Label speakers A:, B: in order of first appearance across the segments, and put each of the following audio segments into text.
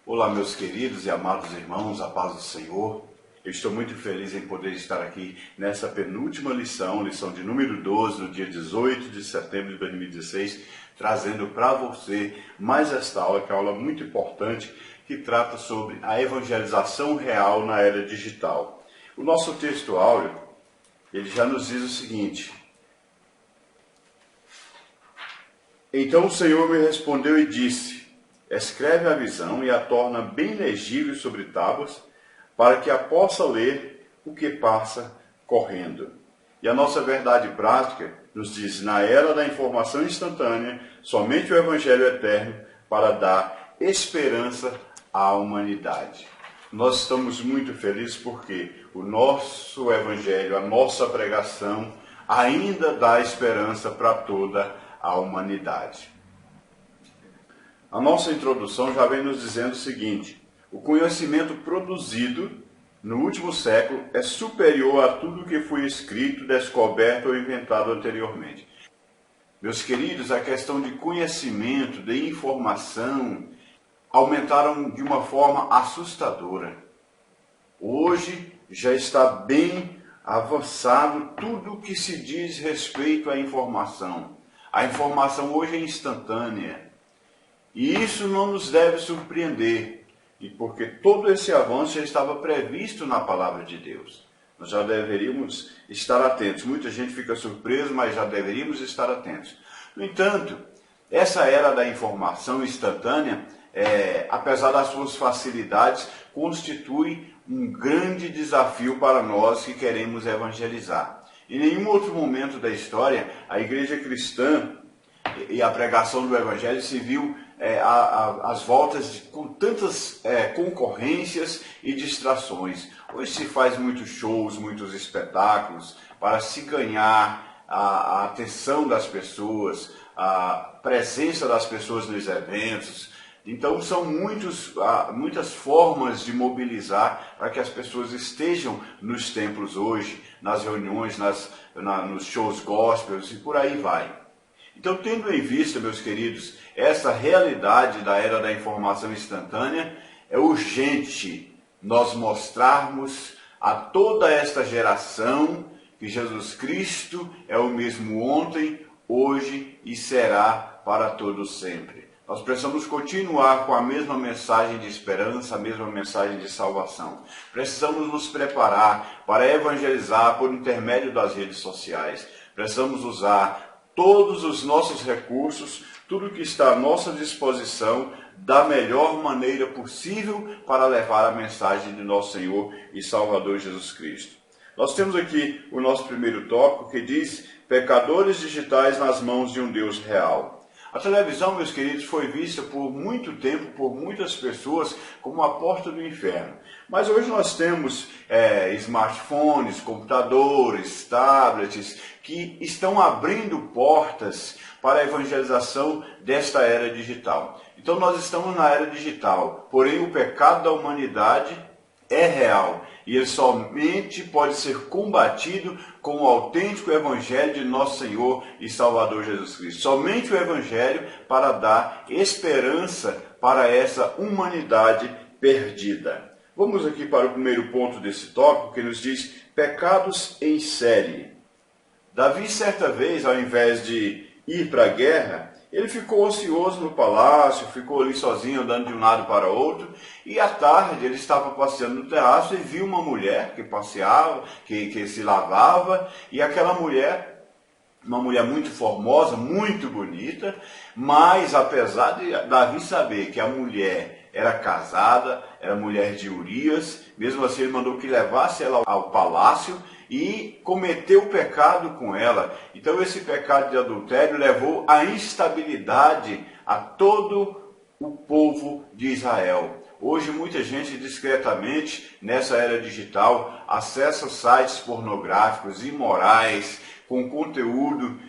A: Olá, meus queridos e amados irmãos, a paz do Senhor. Eu estou muito feliz em poder estar aqui nessa penúltima lição de número 12, no dia 18 de setembro de 2016, trazendo para você mais esta aula, que é uma aula muito importante, que trata sobre a evangelização real na era digital. O nosso texto áureo, ele já nos diz o seguinte: Então o Senhor me respondeu e disse: escreve a visão e a torna bem legível sobre tábuas, para que a possa ler o que passa correndo. E a nossa verdade prática nos diz: na era da informação instantânea, somente o Evangelho eterno para dar esperança à humanidade. Nós estamos muito felizes porque o nosso Evangelho, a nossa pregação, ainda dá esperança para toda a humanidade. A nossa introdução já vem nos dizendo o seguinte: o conhecimento produzido no último século é superior a tudo que foi escrito, descoberto ou inventado anteriormente. Meus queridos, a questão de conhecimento, de informação, aumentaram de uma forma assustadora. Hoje já está bem avançado tudo que se diz respeito à informação. A informação hoje é instantânea. E isso não nos deve surpreender, porque todo esse avanço já estava previsto na palavra de Deus. Nós já deveríamos estar atentos. Muita gente fica surpresa, mas já deveríamos estar atentos. No entanto, essa era da informação instantânea, apesar das suas facilidades, constitui um grande desafio para nós que queremos evangelizar. Em nenhum outro momento da história, a igreja cristã e a pregação do evangelho se viu às voltas com tantas concorrências e distrações. Hoje se faz muitos shows, muitos espetáculos para se ganhar a atenção das pessoas, a presença das pessoas nos eventos. Então são muitas formas de mobilizar para que as pessoas estejam nos templos hoje, nas reuniões, nos shows gospels e por aí vai. Então, tendo em vista, meus queridos, essa realidade da era da informação instantânea, é urgente nós mostrarmos a toda esta geração que Jesus Cristo é o mesmo ontem, hoje e será para todos sempre. Nós precisamos continuar com a mesma mensagem de esperança, a mesma mensagem de salvação. Precisamos nos preparar para evangelizar por intermédio das redes sociais. Precisamos usar todos os nossos recursos, tudo que está à nossa disposição, da melhor maneira possível para levar a mensagem de nosso Senhor e Salvador Jesus Cristo. Nós temos aqui o nosso primeiro tópico que diz: pecadores digitais nas mãos de um Deus real. A televisão, meus queridos, foi vista por muito tempo, por muitas pessoas, como a porta do inferno. Mas hoje nós temos smartphones, computadores, tablets, que estão abrindo portas para a evangelização desta era digital. Então nós estamos na era digital, porém o pecado da humanidade é real e ele somente pode ser combatido com o autêntico Evangelho de nosso Senhor e Salvador Jesus Cristo. Somente o Evangelho para dar esperança para essa humanidade perdida. Vamos aqui para o primeiro ponto desse tópico, que nos diz pecados em série. Davi, certa vez, ao invés de ir para a guerra, ele ficou ocioso no palácio, ficou ali sozinho, andando de um lado para outro, e à tarde ele estava passeando no terraço e viu uma mulher que passeava, que se lavava, e aquela mulher, uma mulher muito formosa, muito bonita, mas apesar de Davi saber que a mulher era casada, era mulher de Urias, mesmo assim ele mandou que levasse ela ao palácio e cometeu o pecado com ela. Então esse pecado de adultério levou à instabilidade a todo o povo de Israel. Hoje muita gente discretamente, nessa era digital, acessa sites pornográficos, imorais, com conteúdo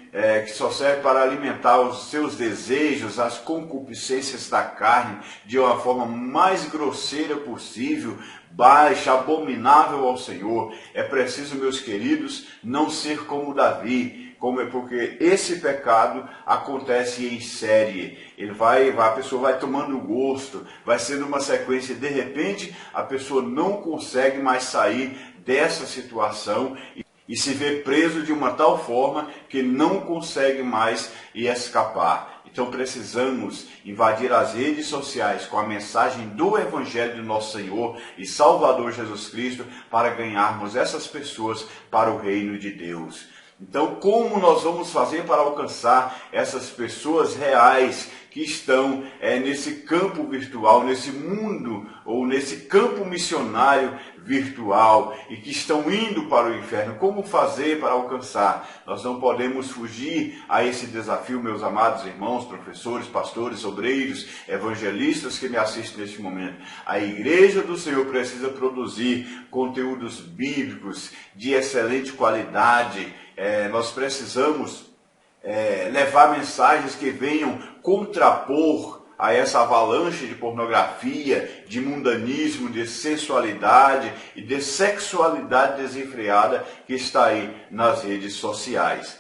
A: que só serve para alimentar os seus desejos, as concupiscências da carne, de uma forma mais grosseira possível, baixa, abominável ao Senhor. É preciso, meus queridos, não ser como Davi, porque esse pecado acontece em série. A pessoa vai tomando gosto, vai sendo uma sequência, de repente a pessoa não consegue mais sair dessa situação e se vê preso de uma tal forma que não consegue mais escapar. Então precisamos invadir as redes sociais com a mensagem do Evangelho do nosso Senhor e Salvador Jesus Cristo para ganharmos essas pessoas para o reino de Deus. Então, como nós vamos fazer para alcançar essas pessoas reais que estão nesse campo virtual, nesse mundo, ou nesse campo missionário virtual, e que estão indo para o inferno? Como fazer para alcançar? Nós não podemos fugir a esse desafio, meus amados irmãos, professores, pastores, obreiros, evangelistas que me assistem neste momento. A Igreja do Senhor precisa produzir conteúdos bíblicos de excelente qualidade. Nós precisamos levar mensagens que venham contrapor a essa avalanche de pornografia, de mundanismo, de sensualidade e de sexualidade desenfreada que está aí nas redes sociais.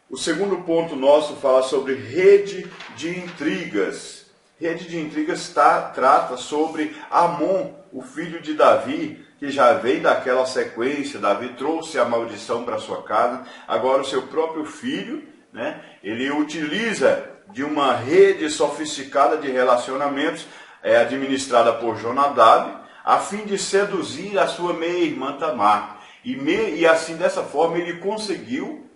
A: O segundo ponto nosso fala sobre rede de intrigas. Rede de intrigas trata sobre Amon, o filho de Davi, que já vem daquela sequência. Davi trouxe a maldição para sua casa. Agora o seu próprio filho, ele utiliza de uma rede sofisticada de relacionamentos administrada por Jonadab, a fim de seduzir a sua meia-irmã Tamar. E assim, dessa forma, ele conseguiu,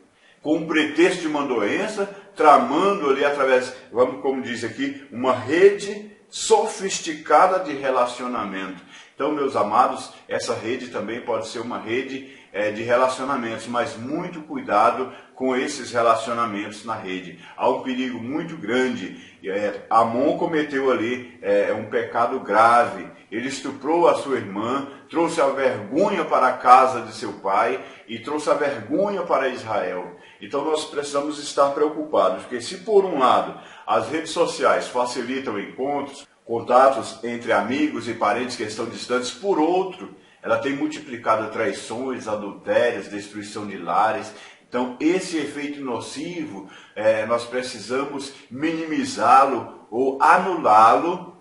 A: com o pretexto de uma doença, tramando ali através, como diz aqui, uma rede sofisticada de relacionamento. Então, meus amados, essa rede também pode ser uma rede de relacionamentos, mas muito cuidado com esses relacionamentos na rede. Há um perigo muito grande. Amon cometeu ali um pecado grave. Ele estuprou a sua irmã, trouxe a vergonha para a casa de seu pai e trouxe a vergonha para Israel. Então nós precisamos estar preocupados, porque se por um lado as redes sociais facilitam encontros, contatos entre amigos e parentes que estão distantes, por outro, ela tem multiplicado traições, adultérios, destruição de lares. Então, esse efeito nocivo, nós precisamos minimizá-lo ou anulá-lo,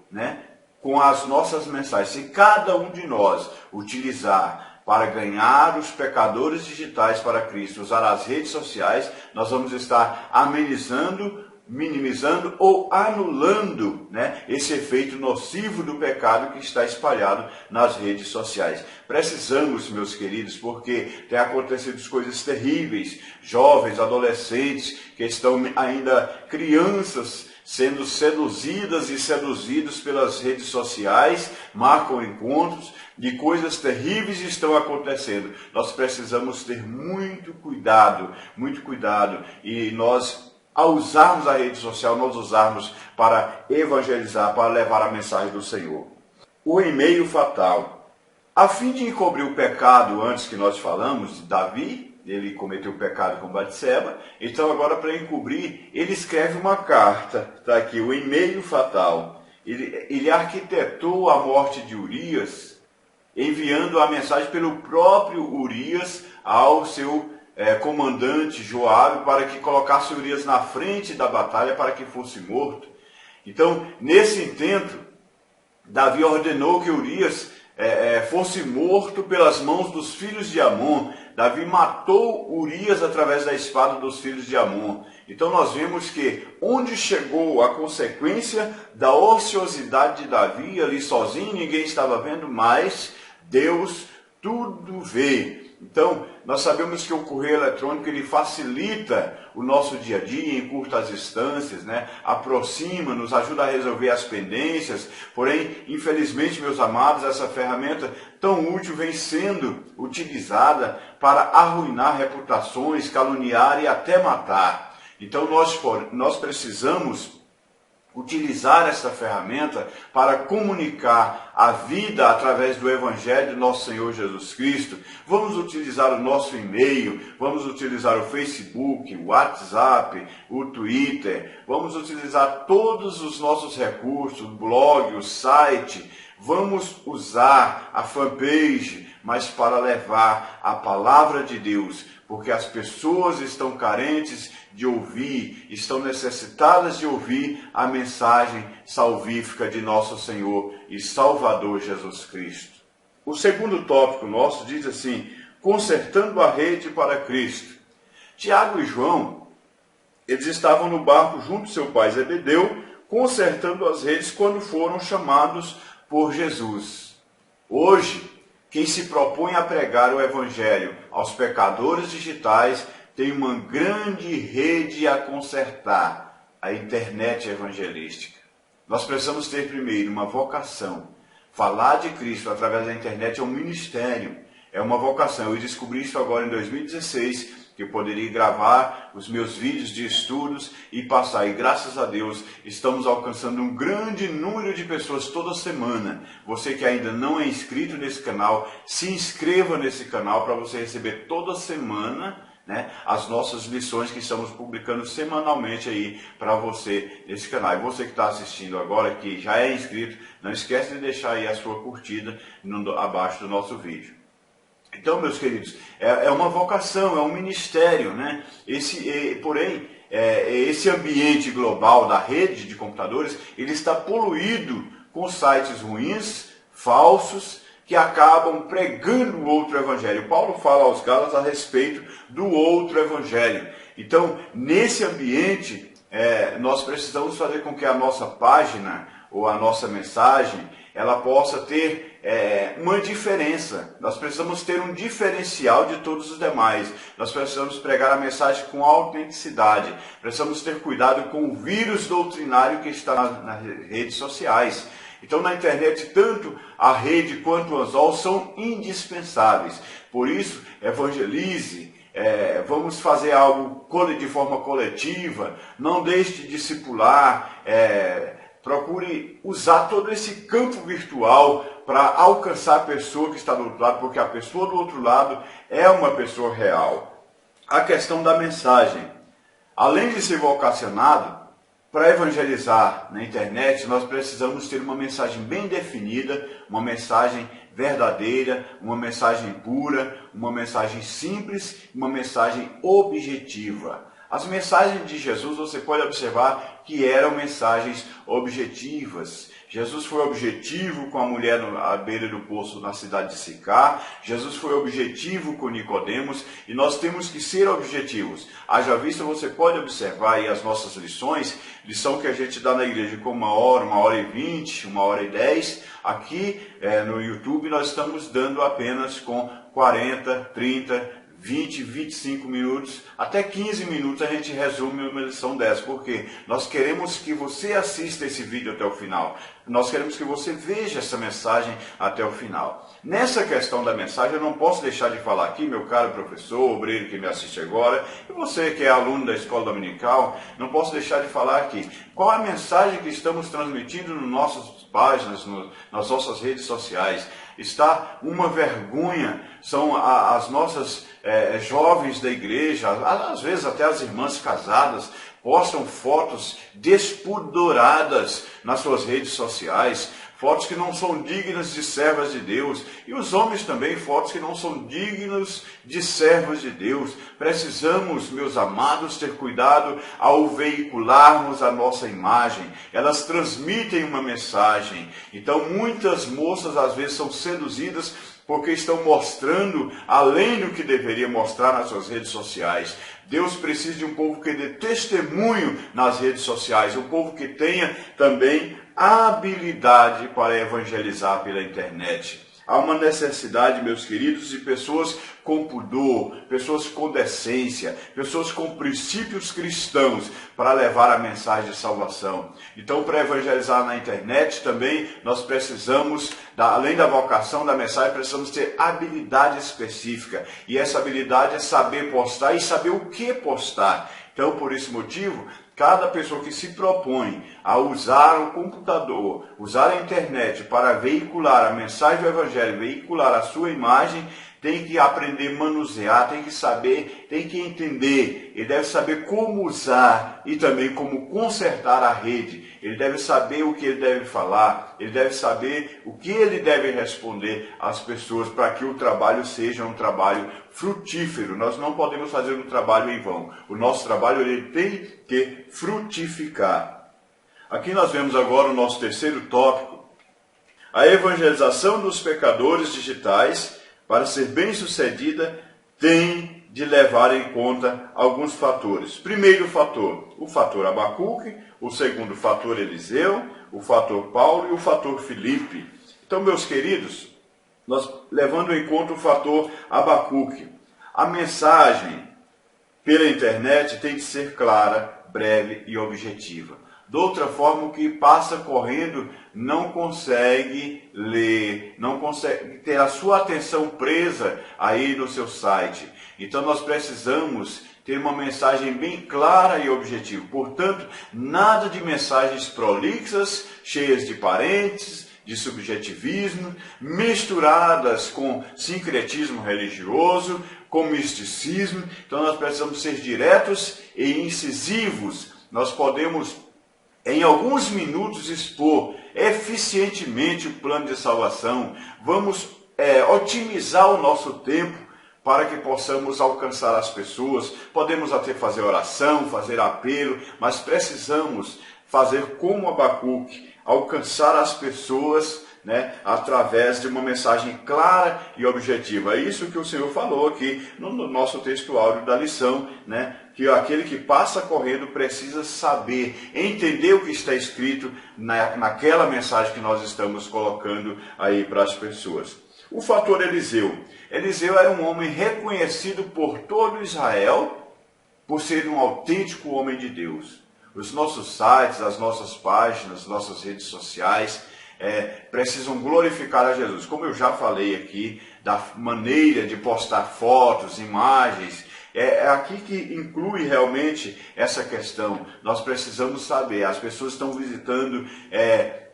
A: com as nossas mensagens. Se cada um de nós utilizar para ganhar os pecadores digitais para Cristo, usar as redes sociais, nós vamos estar amenizando, minimizando ou anulando esse efeito nocivo do pecado que está espalhado nas redes sociais. Precisamos, meus queridos, porque tem acontecido coisas terríveis, jovens, adolescentes, que estão ainda crianças, sendo seduzidas e seduzidos pelas redes sociais, marcam encontros, de coisas terríveis estão acontecendo. Nós precisamos ter muito cuidado, e nós, ao usarmos a rede social, nós usarmos para evangelizar, para levar a mensagem do Senhor. O e-mail fatal. A fim de encobrir o pecado, antes que nós falamos, de Davi, ele cometeu o pecado com Batseba, então agora para encobrir, ele escreve uma carta, está aqui, o e-mail fatal. Ele arquitetou a morte de Urias, enviando a mensagem pelo próprio Urias ao seu comandante Joabe, para que colocasse Urias na frente da batalha para que fosse morto. Então, nesse intento, Davi ordenou que Urias fosse morto pelas mãos dos filhos de Amon. Davi matou Urias através da espada dos filhos de Amon. Então nós vemos que onde chegou a consequência da ociosidade de Davi, ali sozinho, ninguém estava vendo, mas Deus tudo vê. Então, nós sabemos que o correio eletrônico ele facilita o nosso dia a dia, encurta as distâncias, aproxima, nos ajuda a resolver as pendências. Porém, infelizmente, meus amados, essa ferramenta tão útil vem sendo utilizada para arruinar reputações, caluniar e até matar. Então, nós precisamos utilizar essa ferramenta para comunicar a vida através do Evangelho do nosso Senhor Jesus Cristo. Vamos utilizar o nosso e-mail, vamos utilizar o Facebook, o WhatsApp, o Twitter, vamos utilizar todos os nossos recursos, o blog, o site, vamos usar a fanpage, mas para levar a palavra de Deus, porque as pessoas estão carentes de ouvir, estão necessitadas de ouvir a mensagem salvífica de nosso Senhor e Salvador Jesus Cristo. O segundo tópico nosso diz assim: consertando a rede para Cristo. Tiago e João, eles estavam no barco junto ao seu pai Zebedeu, consertando as redes quando foram chamados por Jesus. Hoje, quem se propõe a pregar o Evangelho aos pecadores digitais tem uma grande rede a consertar, a internet evangelística. Nós precisamos ter primeiro uma vocação. Falar de Cristo através da internet é um ministério, é uma vocação. Eu descobri isso agora em 2016, que eu poderia gravar os meus vídeos de estudos e passar. E graças a Deus, estamos alcançando um grande número de pessoas toda semana. Você que ainda não é inscrito nesse canal, se inscreva nesse canal para você receber toda semana, né, as nossas lições que estamos publicando semanalmente aí para você nesse canal. E você que está assistindo agora, que já é inscrito, não esquece de deixar aí a sua curtida abaixo do nosso vídeo. Então, meus queridos, é uma vocação, é um ministério, né? Porém, esse ambiente global da rede de computadores, ele está poluído com sites ruins, falsos, que acabam pregando o outro evangelho. Paulo fala aos Gálatas a respeito do outro evangelho. Então, nesse ambiente, nós precisamos fazer com que a nossa página ou a nossa mensagem, ela possa ter uma diferença. Nós precisamos ter um diferencial de todos os demais. Nós precisamos pregar a mensagem com autenticidade. Precisamos ter cuidado com o vírus doutrinário que está nas redes sociais. Então, na internet, tanto a rede quanto o anzol são indispensáveis. Por isso, evangelize. Vamos fazer algo de forma coletiva. Não deixe de discipular. Procure usar todo esse campo virtual para alcançar a pessoa que está do outro lado, porque a pessoa do outro lado é uma pessoa real. A questão da mensagem. Além de ser vocacionado, para evangelizar na internet, nós precisamos ter uma mensagem bem definida, uma mensagem verdadeira, uma mensagem pura, uma mensagem simples, uma mensagem objetiva. As mensagens de Jesus, você pode observar que eram mensagens objetivas. Jesus foi objetivo com a mulher à beira do poço na cidade de Sicar. Jesus foi objetivo com Nicodemos e nós temos que ser objetivos. Haja vista, você pode observar aí as nossas lições, lição que a gente dá na igreja com 1h20, 1h10. Aqui no YouTube nós estamos dando apenas com 40, 30, 20, 25 minutos, até 15 minutos a gente resume uma lição dessa, porque nós queremos que você assista esse vídeo até o final. Nós queremos que você veja essa mensagem até o final. Nessa questão da mensagem, eu não posso deixar de falar aqui, meu caro professor, obreiro que me assiste agora, e você que é aluno da escola dominical, não posso deixar de falar aqui. Qual a mensagem que estamos transmitindo nas nossas páginas, nas nossas redes sociais? Está uma vergonha, são as nossas jovens da igreja, às vezes até as irmãs casadas, postam fotos despudoradas nas suas redes sociais, fotos que não são dignas de servas de Deus, e os homens também, fotos que não são dignos de servos de Deus. Precisamos, meus amados, ter cuidado ao veicularmos a nossa imagem. Elas transmitem uma mensagem. Então, muitas moças às vezes são seduzidas porque estão mostrando além do que deveria mostrar nas suas redes sociais. Deus precisa de um povo que dê testemunho nas redes sociais, um povo que tenha também habilidade para evangelizar pela internet. Há uma necessidade, meus queridos, de pessoas com pudor, pessoas com decência, pessoas com princípios cristãos para levar a mensagem de salvação. Então, para evangelizar na internet também, nós precisamos, além da vocação da mensagem, precisamos ter habilidade específica. E essa habilidade é saber postar e saber o que postar. Então, por esse motivo, cada pessoa que se propõe a usar o computador, usar a internet para veicular a mensagem do Evangelho, veicular a sua imagem, tem que aprender a manusear, tem que saber, tem que entender, ele deve saber como usar e também como consertar a rede, ele deve saber o que ele deve falar, ele deve saber o que ele deve responder às pessoas para que o trabalho seja um trabalho frutífero. Nós não podemos fazer um trabalho em vão, o nosso trabalho ele tem que frutificar. Aqui nós vemos agora o nosso terceiro tópico, a evangelização dos pecadores digitais, para ser bem-sucedida, tem de levar em conta alguns fatores. Primeiro fator, o fator Abacuque, o segundo fator Eliseu, o fator Paulo e o fator Filipe. Então, meus queridos, nós levando em conta o fator Abacuque, a mensagem pela internet tem de ser clara, breve e objetiva. De outra forma, o que passa correndo não consegue ler, não consegue ter a sua atenção presa aí no seu site. Então nós precisamos ter uma mensagem bem clara e objetiva. Portanto, nada de mensagens prolixas, cheias de parênteses, de subjetivismo, misturadas com sincretismo religioso, com misticismo. Então nós precisamos ser diretos e incisivos. Nós podemos em alguns minutos expor eficientemente o plano de salvação. Vamos otimizar o nosso tempo para que possamos alcançar as pessoas. Podemos até fazer oração, fazer apelo, mas precisamos fazer como Abacuque, alcançar as pessoas, através de uma mensagem clara e objetiva. É isso que o Senhor falou aqui no nosso texto áudio da lição, que aquele que passa correndo precisa saber, entender o que está escrito naquela mensagem que nós estamos colocando aí para as pessoas. O fator Eliseu. Eliseu era um homem reconhecido por todo Israel por ser um autêntico homem de Deus. Os nossos sites, as nossas páginas, nossas redes sociais precisam glorificar a Jesus. Como eu já falei aqui, da maneira de postar fotos, imagens, é aqui que inclui realmente essa questão. Nós precisamos saber, as pessoas estão visitando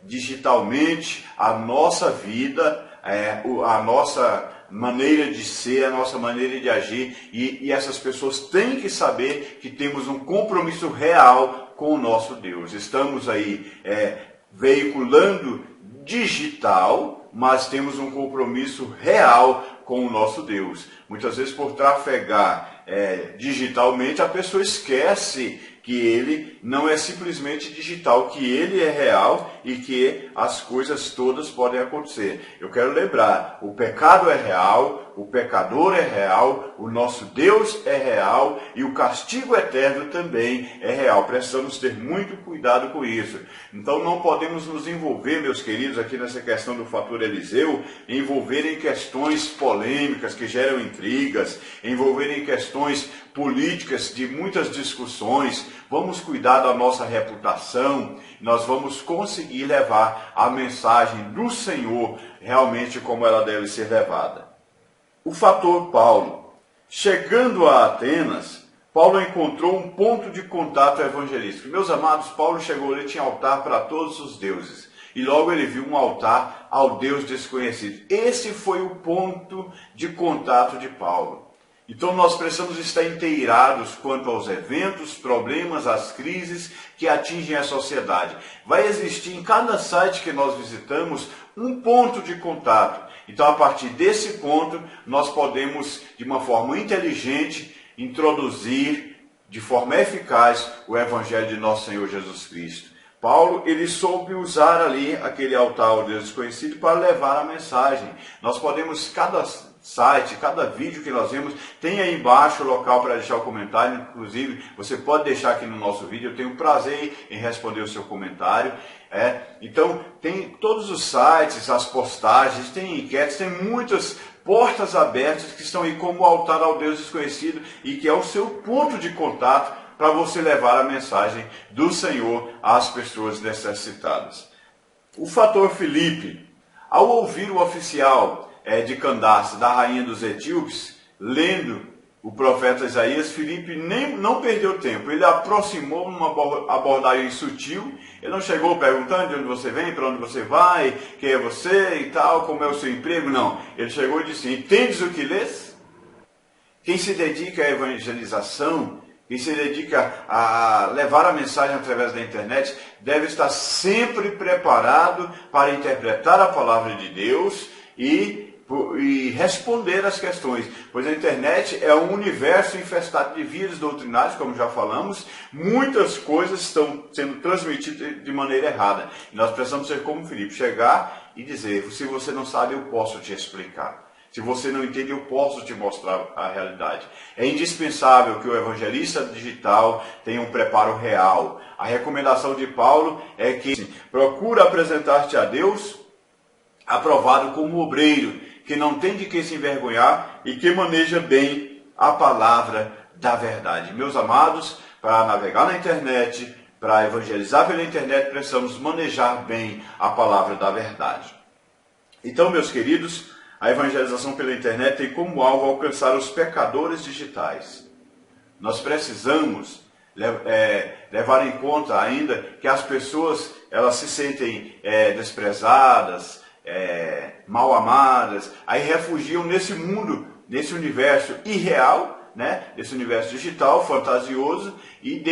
A: digitalmente a nossa vida, a nossa maneira de ser, a nossa maneira de agir, e essas pessoas têm que saber que temos um compromisso real com o nosso Deus. Estamos aí veiculando digital, mas temos um compromisso real com o nosso Deus. Muitas vezes, por trafegar digitalmente, a pessoa esquece que ele não é simplesmente digital, que ele é real e que as coisas todas podem acontecer. Eu quero lembrar, o pecado é real, o pecador é real, o nosso Deus é real e o castigo eterno também é real. Precisamos ter muito cuidado com isso. Então não podemos nos envolver, meus queridos, aqui nessa questão do fator Eliseu, envolver em questões polêmicas que geram intrigas, envolver em questões políticas de muitas discussões. Vamos cuidar da nossa reputação, nós vamos conseguir levar a mensagem do Senhor realmente como ela deve ser levada. O fator Paulo. Chegando a Atenas, Paulo encontrou um ponto de contato evangelístico. Meus amados, Paulo chegou ali, tinha altar para todos os deuses. E logo ele viu um altar ao Deus desconhecido. Esse foi o ponto de contato de Paulo. Então nós precisamos estar inteirados quanto aos eventos, problemas, às crises que atingem a sociedade. Vai existir em cada site que nós visitamos um ponto de contato. Então a partir desse ponto nós podemos, de uma forma inteligente, introduzir de forma eficaz o Evangelho de nosso Senhor Jesus Cristo. Paulo, ele soube usar ali aquele altar ao Deus desconhecido para levar a mensagem. Nós podemos, cada site, cada vídeo que nós vemos, tem aí embaixo o local para deixar o comentário. Inclusive, você pode deixar aqui no nosso vídeo. Eu tenho prazer em responder o seu comentário. Então, tem todos os sites, as postagens, tem enquetes, tem muitas portas abertas que estão aí como altar ao Deus desconhecido e que é o seu ponto de contato para você levar a mensagem do Senhor às pessoas necessitadas. O fator Filipe, ao ouvir o oficial de Candace, da rainha dos etíopes, lendo o profeta Isaías, Filipe não perdeu tempo. Ele aproximou numa abordagem sutil. Ele não chegou perguntando de onde você vem, para onde você vai, quem é você e tal, como é o seu emprego. Não. Ele chegou e disse: entendes o que lês? Quem se dedica à evangelização, quem se dedica a levar a mensagem através da internet, deve estar sempre preparado para interpretar a palavra de Deus e responder às questões, pois a internet é um universo infestado de vírus doutrinários, como já falamos. Muitas coisas estão sendo transmitidas de maneira errada, e nós precisamos ser como Filipe, chegar e dizer: se você não sabe, eu posso te explicar. Se você não entende, eu posso te mostrar a realidade. É indispensável que o evangelista digital tenha um preparo real. A recomendação de Paulo é que procura apresentar-te a Deus aprovado como obreiro, que não tem de que se envergonhar e que maneja bem a palavra da verdade. Meus amados, para navegar na internet, para evangelizar pela internet, precisamos manejar bem a palavra da verdade. Então, meus queridos, a evangelização pela internet tem como alvo alcançar os pecadores digitais. Nós precisamos levar em conta ainda que as pessoas elas se sentem desprezadas, mal amadas, aí refugiam nesse mundo, nesse universo irreal, né? Nesse universo digital, fantasioso, e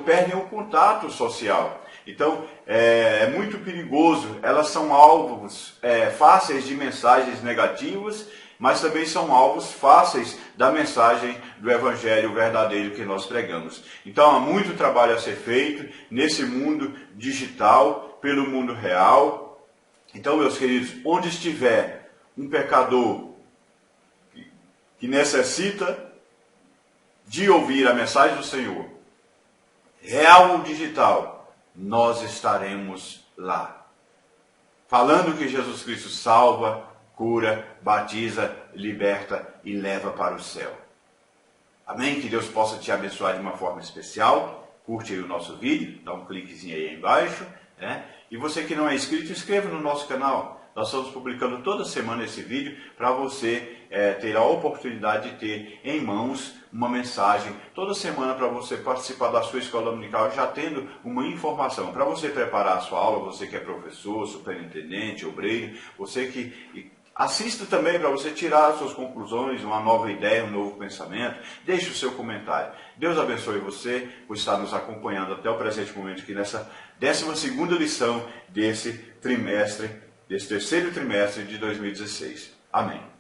A: perdem o contato social. Então, é muito perigoso. Elas são alvos fáceis de mensagens negativas, mas também são alvos fáceis da mensagem do evangelho verdadeiro que nós pregamos. Então, há muito trabalho a ser feito nesse mundo digital, pelo mundo real. Então, meus queridos, onde estiver um pecador que necessita de ouvir a mensagem do Senhor, real ou digital, nós estaremos lá, falando que Jesus Cristo salva, cura, batiza, liberta e leva para o céu. Amém? Que Deus possa te abençoar de uma forma especial. Curte aí o nosso vídeo, dá um cliquezinho aí embaixo, né? E você que não é inscrito, inscreva no nosso canal. Nós estamos publicando toda semana esse vídeo para você ter a oportunidade de ter em mãos uma mensagem toda semana para você participar da sua escola dominical, já tendo uma informação. Para você preparar a sua aula, você que é professor, superintendente, obreiro, você que assista também para você tirar as suas conclusões, uma nova ideia, um novo pensamento. Deixe o seu comentário. Deus abençoe você por estar nos acompanhando até o presente momento aqui nessa 12ª lição desse terceiro trimestre de 2016. Amém.